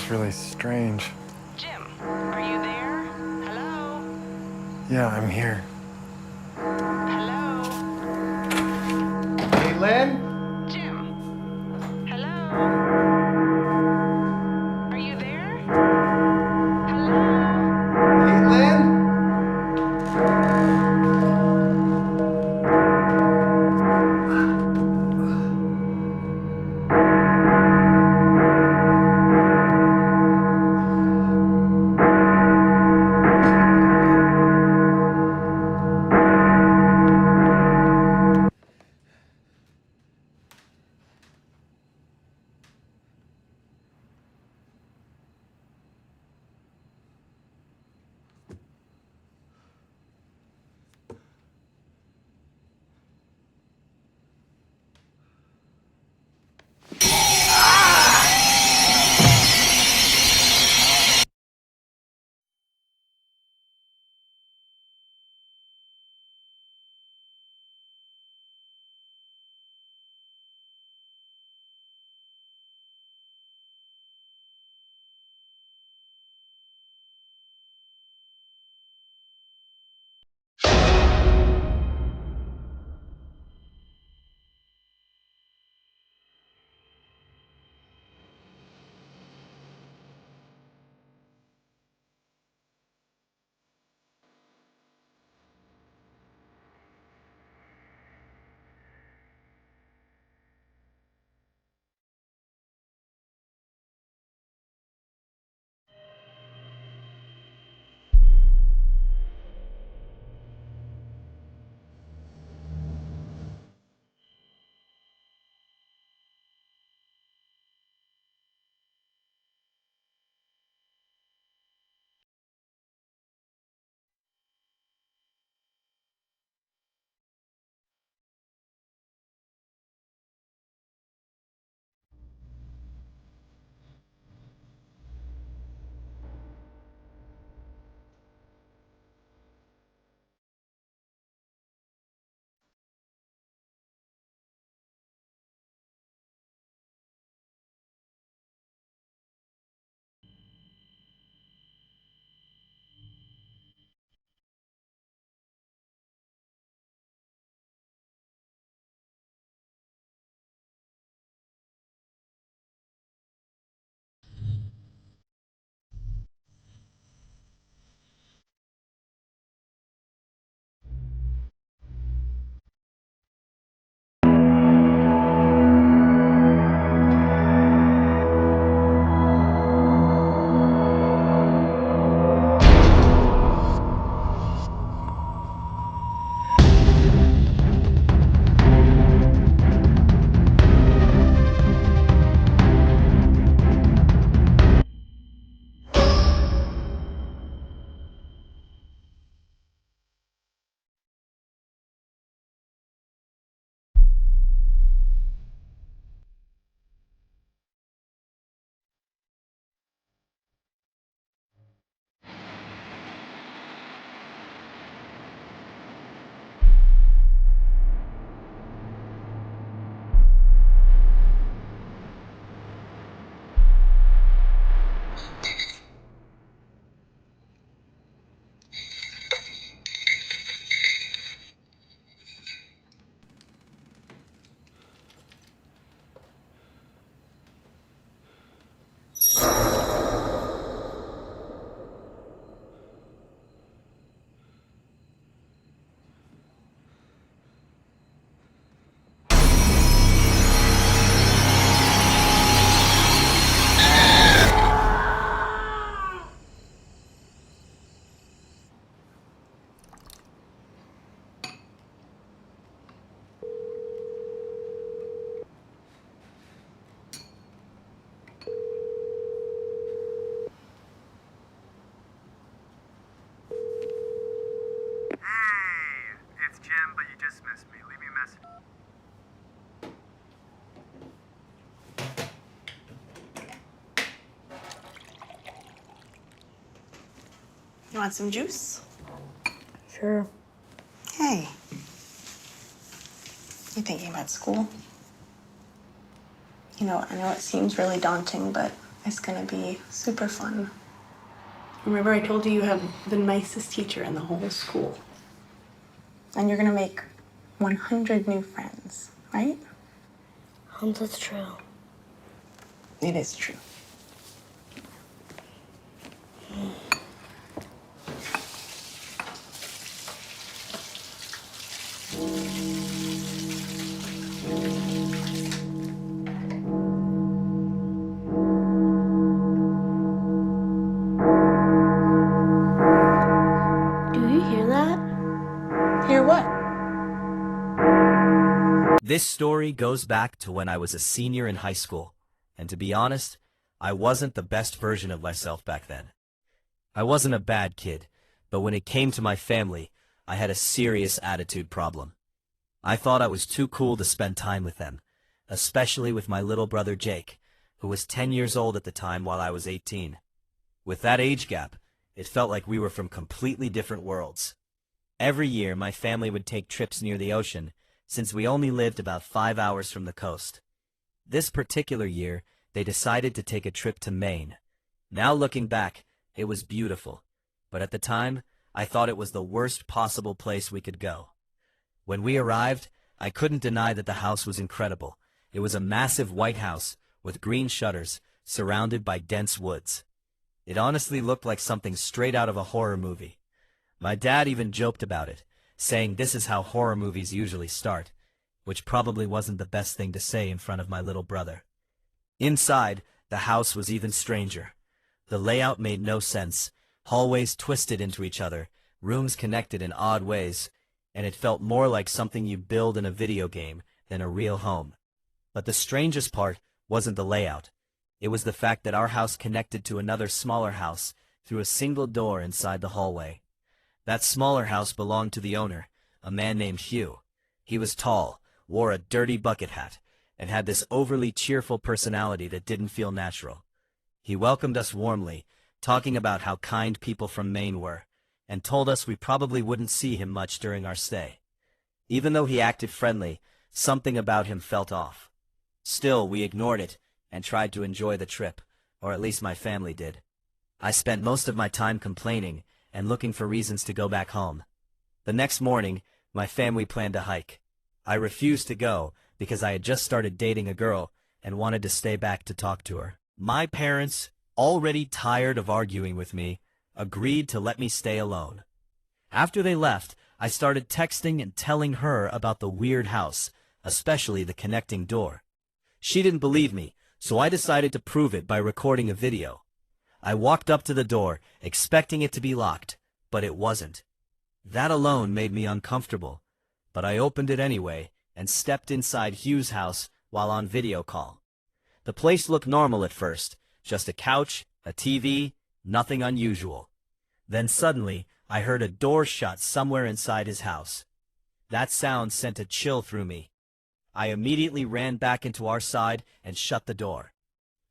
was really strange. Jim, are you there? Hello? Yeah, I'm here. Hello? Hey, Lynn? Jim? Hello? Are you there? Hello? Hey, Lynn? It's Jim, but you just missed me. Leave me a message. You want some juice? Sure. Hey. You thinking about school? You know, I know it seems really daunting, but It's gonna be super fun. Remember I told you have the nicest teacher in the whole school. And you're gonna make 100 new friends, right? That's true. It is true. Do you hear that? Hear what? This story goes back to when I was a senior in high school, and to be honest, I wasn't the best version of myself back then. I wasn't a bad kid, but when it came to my family, I had a serious attitude problem. I thought I was too cool to spend time with them, especially with my little brother Jake, who was 10 years old at the time while I was 18. With that age gap, it felt like we were from completely different worlds. Every year, my family would take trips near the ocean, since we only lived about 5 hours from the coast. This particular year, they decided to take a trip to Maine. Now looking back, it was beautiful, but at the time, I thought it was the worst possible place we could go. When we arrived, I couldn't deny that the house was incredible. It was a massive white house with green shutters, surrounded by dense woods. It honestly looked like something straight out of a horror movie. My dad even joked about it, saying this is how horror movies usually start, which probably wasn't the best thing to say in front of my little brother. Inside, the house was even stranger. The layout made no sense. Hallways twisted into each other, rooms connected in odd ways, and it felt more like something you build in a video game than a real home. But the strangest part wasn't the layout. It was the fact that our house connected to another smaller house through a single door inside the hallway. That smaller house belonged to the owner, a man named Hugh. He was tall, wore a dirty bucket hat, and had this overly cheerful personality that didn't feel natural. He welcomed us warmly, talking about how kind people from Maine were, and told us we probably wouldn't see him much during our stay. Even though he acted friendly, something about him felt off. Still, we ignored it and tried to enjoy the trip, or at least my family did. I spent most of my time complaining and looking for reasons to go back home. The next morning, my family planned a hike. I refused to go because I had just started dating a girl and wanted to stay back to talk to her. My parents, already tired of arguing with me, agreed to let me stay alone. After they left, I started texting and telling her about the weird house, especially the connecting door. She didn't believe me, so I decided to prove it by recording a video. I walked up to the door, expecting it to be locked, but it wasn't. That alone made me uncomfortable, but I opened it anyway and stepped inside Hugh's house while on video call. The place looked normal at first, just a couch, a TV, nothing unusual. Then suddenly, I heard a door shut somewhere inside his house. That sound sent a chill through me. I immediately ran back into our side and shut the door.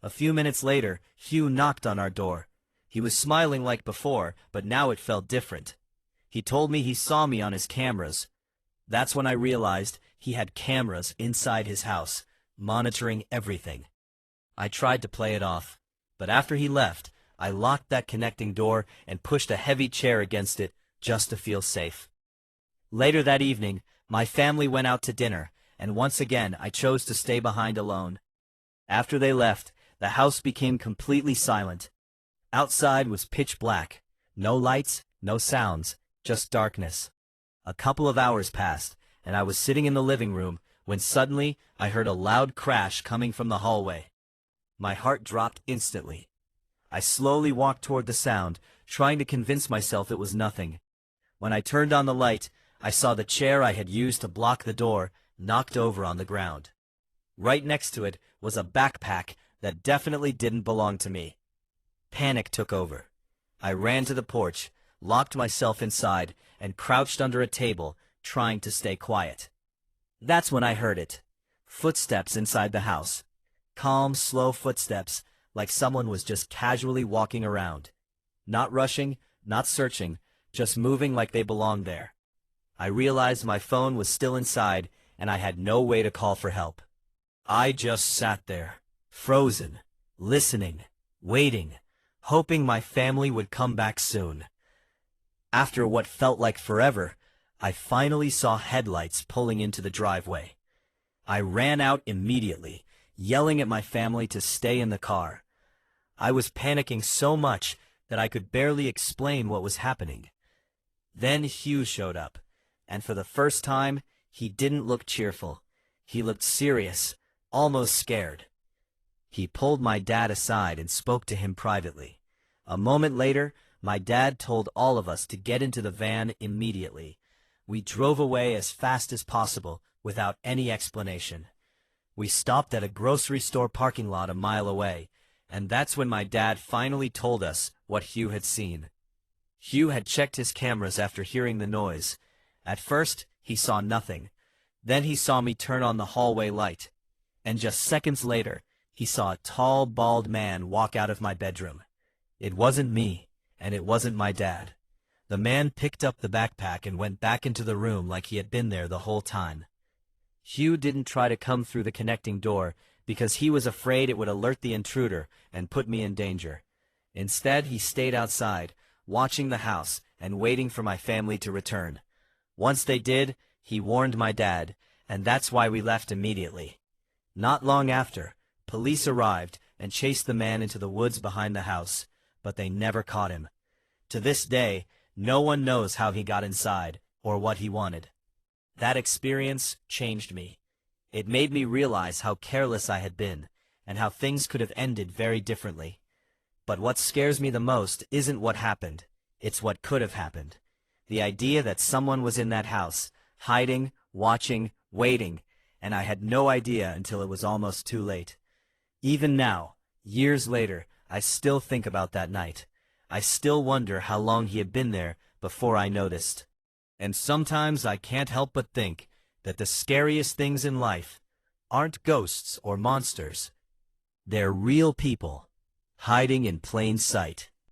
A few minutes later, Hugh knocked on our door. He was smiling like before, but now it felt different. He told me he saw me on his cameras. That's when I realized he had cameras inside his house, monitoring everything. I tried to play it off, but after he left, I locked that connecting door and pushed a heavy chair against it just to feel safe. Later that evening, my family went out to dinner, and once again I chose to stay behind alone. After they left, the house became completely silent. Outside was pitch black. No lights, no sounds, just darkness. A couple of hours passed, and I was sitting in the living room when suddenly I heard a loud crash coming from the hallway. My heart dropped instantly. I slowly walked toward the sound, trying to convince myself it was nothing. When I turned on the light, I saw the chair I had used to block the door knocked over on the ground. Right next to it was a backpack that definitely didn't belong to me. Panic took over. I ran to the porch, locked myself inside, and crouched under a table, trying to stay quiet. That's when I heard it. Footsteps inside the house. Calm, slow footsteps, like someone was just casually walking around. Not rushing, not searching, just moving like they belonged there. I realized my phone was still inside, and I had no way to call for help. I just sat there, frozen, listening, waiting, hoping my family would come back soon. After what felt like forever, I finally saw headlights pulling into the driveway. I ran out immediately, yelling at my family to stay in the car. I was panicking so much that I could barely explain what was happening. Then Hugh showed up, and for the first time, he didn't look cheerful. He looked serious, almost scared. He pulled my dad aside and spoke to him privately. A moment later, my dad told all of us to get into the van immediately. We drove away as fast as possible without any explanation. We stopped at a grocery store parking lot a mile away, and that's when my dad finally told us what Hugh had seen. Hugh had checked his cameras after hearing the noise. At first, he saw nothing. Then he saw me turn on the hallway light. And just seconds later, he saw a tall, bald man walk out of my bedroom. It wasn't me, and it wasn't my dad. The man picked up the backpack and went back into the room like he had been there the whole time. Hugh didn't try to come through the connecting door because he was afraid it would alert the intruder and put me in danger. Instead, he stayed outside, watching the house and waiting for my family to return. Once they did, he warned my dad, and that's why we left immediately. Not long after, police arrived and chased the man into the woods behind the house, but they never caught him. To this day, no one knows how he got inside or what he wanted. That experience changed me. It made me realize how careless I had been and how things could have ended very differently. But what scares me the most isn't what happened, it's what could have happened. The idea that someone was in that house, hiding, watching, waiting, and I had no idea until it was almost too late. Even now, years later, I still think about that night. I still wonder how long he had been there before I noticed. And sometimes I can't help but think that the scariest things in life aren't ghosts or monsters. They're real people, hiding in plain sight.